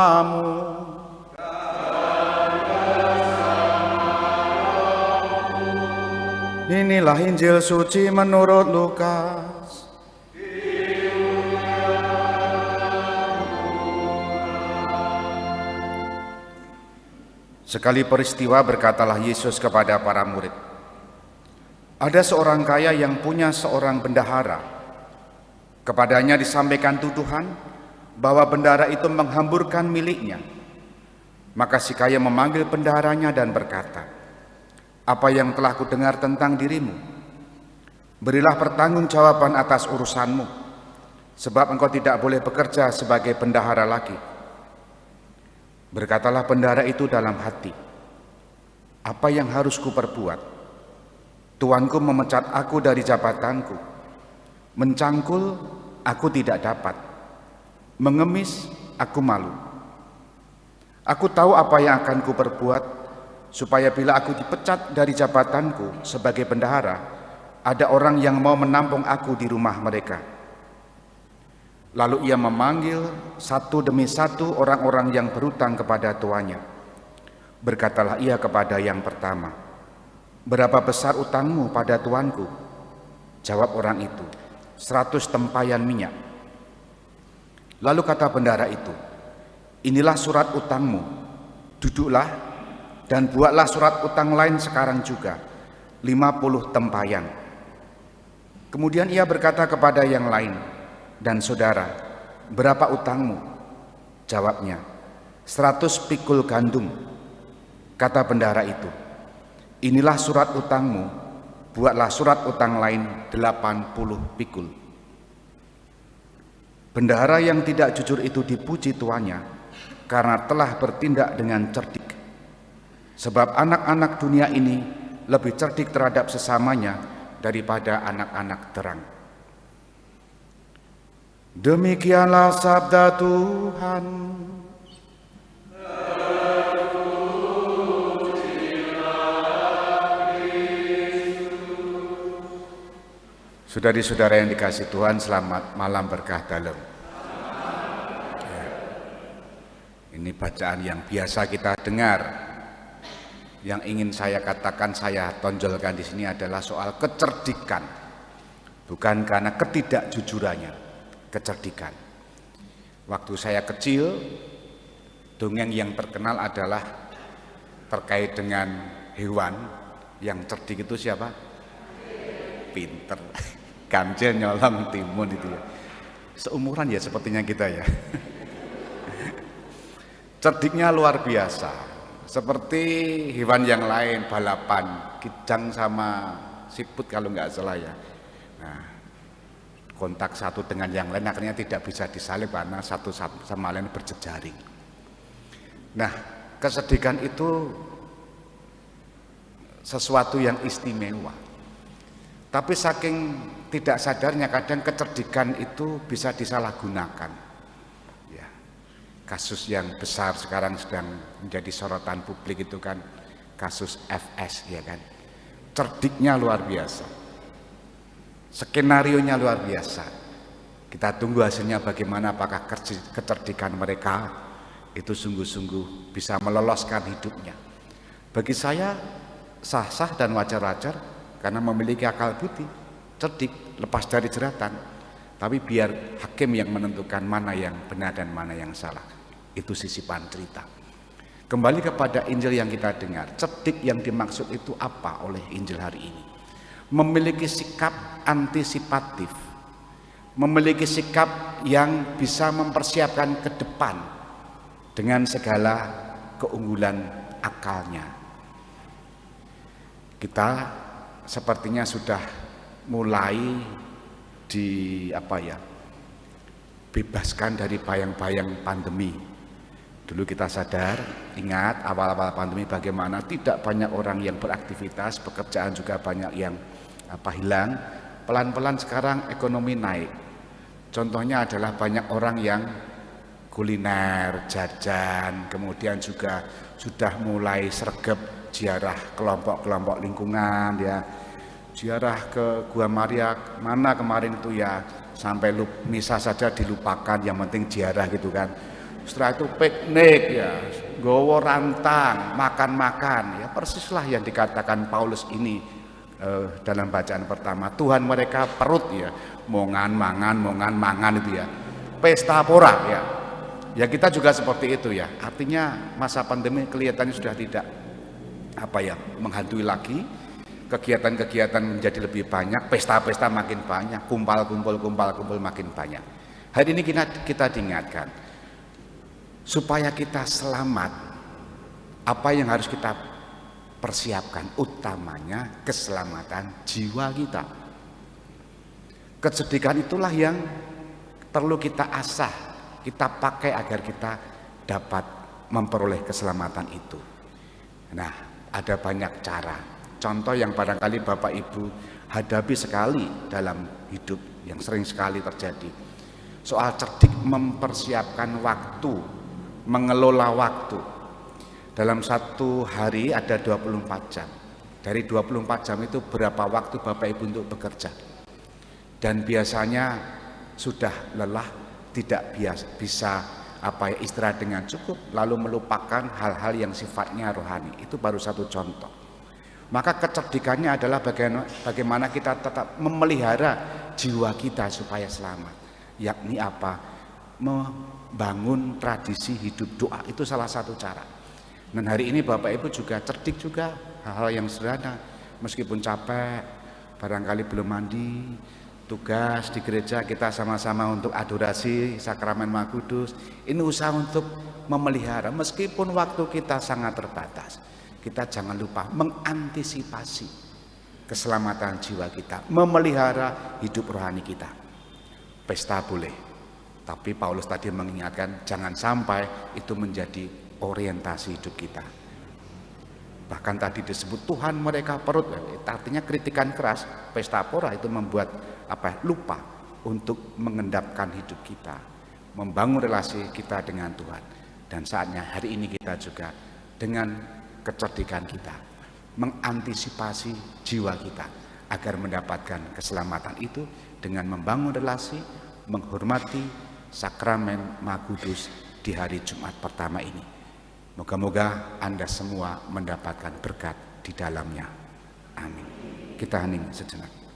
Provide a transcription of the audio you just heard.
Kamu. Inilah Injil suci menurut Lukas. Sekali peristiwa berkatalah Yesus kepada para murid, ada seorang kaya yang punya seorang bendahara. Kepadanya disampaikan tuduhan bahwa bendahara itu menghamburkan miliknya. Maka si kaya memanggil bendaharanya dan berkata, apa yang telah kudengar tentang dirimu? Berilah pertanggungjawaban atas urusanmu, sebab engkau tidak boleh bekerja sebagai bendahara lagi. Berkatalah bendahara itu dalam hati, apa yang harus kuperbuat? Tuanku memecat aku dari jabatanku, mencangkul aku tidak dapat, mengemis aku malu. Aku tahu apa yang akan kuperbuat, supaya bila aku dipecat dari jabatanku sebagai bendahara, ada orang yang mau menampung aku di rumah mereka. Lalu ia memanggil satu demi satu orang-orang yang berutang kepada tuannya. Berkatalah ia kepada yang pertama, berapa besar utangmu pada tuanku? Jawab orang itu, 100 tempayan minyak. Lalu kata bendahara itu, inilah surat utangmu, duduklah dan buatlah surat utang lain sekarang juga, 50 tempayan. Kemudian ia berkata kepada yang lain, dan saudara, berapa utangmu? Jawabnya, 100 pikul gandum. Kata bendahara itu, inilah surat utangmu, buatlah surat utang lain 80 pikul. Bendahara yang tidak jujur itu dipuji tuannya karena telah bertindak dengan cerdik. Sebab anak-anak dunia ini lebih cerdik terhadap sesamanya daripada anak-anak terang. Demikianlah sabda Tuhan. Saudari-saudara yang dikasihi Tuhan, selamat malam berkah dalam. Ini bacaan yang biasa kita dengar. Yang ingin saya katakan, saya tonjolkan di sini adalah soal kecerdikan, bukan karena ketidakjujurannya, kecerdikan. Waktu saya kecil, dongeng yang terkenal adalah terkait dengan hewan yang cerdik itu siapa? Pinter, ganjil nyolong timun itu ya. Seumuran ya sepertinya kita ya. Cerdiknya luar biasa. Seperti hewan yang lain, balapan, kijang sama siput kalau nggak salah ya. Nah, kontak satu dengan yang lain akhirnya tidak bisa disalip karena satu sama lain berjejaring. Nah, kecerdikan itu sesuatu yang istimewa. Tapi saking tidak sadarnya kadang kecerdikan itu bisa disalahgunakan. Kasus yang besar sekarang sedang menjadi sorotan publik itu kan kasus FS ya kan. Cerdiknya luar biasa. Skenarionya luar biasa. Kita tunggu hasilnya bagaimana, apakah kecerdikan mereka itu sungguh-sungguh bisa meloloskan hidupnya. Bagi saya sah-sah dan wajar-wajar karena memiliki akal budi, cerdik, lepas dari jeratan. Tapi biar hakim yang menentukan mana yang benar dan mana yang salah. Itu sisipan cerita. Kembali kepada Injil yang kita dengar, cerdik yang dimaksud itu apa oleh Injil hari ini? Memiliki sikap antisipatif, memiliki sikap yang bisa mempersiapkan ke depan dengan segala keunggulan akalnya. Kita sepertinya sudah mulai bebaskan dari bayang-bayang pandemi. Dulu kita sadar, ingat awal-awal pandemi bagaimana tidak banyak orang yang beraktivitas, pekerjaan juga banyak yang hilang. Pelan-pelan sekarang ekonomi naik. Contohnya adalah banyak orang yang kuliner, jajan, kemudian juga sudah mulai sregep ziarah kelompok-kelompok lingkungan ya. Ziarah ke Gua Maria mana kemarin itu ya, sampai misa saja dilupakan, yang penting ziarah gitu kan. Setelah itu piknik ya, gowo rantang, makan-makan ya, persislah yang dikatakan Paulus ini dalam bacaan pertama. Tuhan mereka perut ya, mongan mangan itu ya, pesta pora ya. Ya kita juga seperti itu ya. Artinya masa pandemi kelihatannya sudah tidak menghantui lagi. Kegiatan-kegiatan menjadi lebih banyak, pesta-pesta makin banyak, kumpul makin banyak. Hari ini kita diingatkan supaya kita selamat, apa yang harus kita persiapkan? Utamanya keselamatan jiwa kita. Kesedihan itulah yang perlu kita asah, kita pakai agar kita dapat memperoleh keselamatan itu. Nah, ada banyak cara. Contoh yang barangkali Bapak Ibu hadapi sekali dalam hidup, yang sering sekali terjadi. Soal cerdik mempersiapkan waktu, mengelola waktu. Dalam satu hari ada 24 jam. Dari 24 jam itu berapa waktu Bapak Ibu untuk bekerja? Dan biasanya sudah lelah, tidak bisa istirahat dengan cukup, lalu melupakan hal-hal yang sifatnya rohani. Itu baru satu contoh. Maka kecerdikannya adalah bagaimana kita tetap memelihara jiwa kita supaya selamat. Yakni apa? Membangun tradisi hidup doa, itu salah satu cara. Dan hari ini Bapak Ibu juga cerdik juga, hal-hal yang sederhana. Meskipun capek, barangkali belum mandi, tugas di gereja kita sama-sama untuk adorasi sakramen Maha Kudus. Ini usaha untuk memelihara, meskipun waktu kita sangat terbatas. Kita jangan lupa mengantisipasi keselamatan jiwa kita, memelihara hidup rohani kita. Pesta boleh, tapi Paulus tadi mengingatkan jangan sampai itu menjadi orientasi hidup kita. Bahkan tadi disebut Tuhan mereka perut, artinya kritikan keras. Pesta pora itu membuat lupa untuk mengendapkan hidup kita, membangun relasi kita dengan Tuhan. Dan saatnya hari ini kita juga dengan kecerdikan kita mengantisipasi jiwa kita agar mendapatkan keselamatan itu dengan membangun relasi, menghormati sakramen Maha Kudus di hari Jumat pertama ini. Moga-moga Anda semua mendapatkan berkat di dalamnya. Amin. Kita hening sejenak.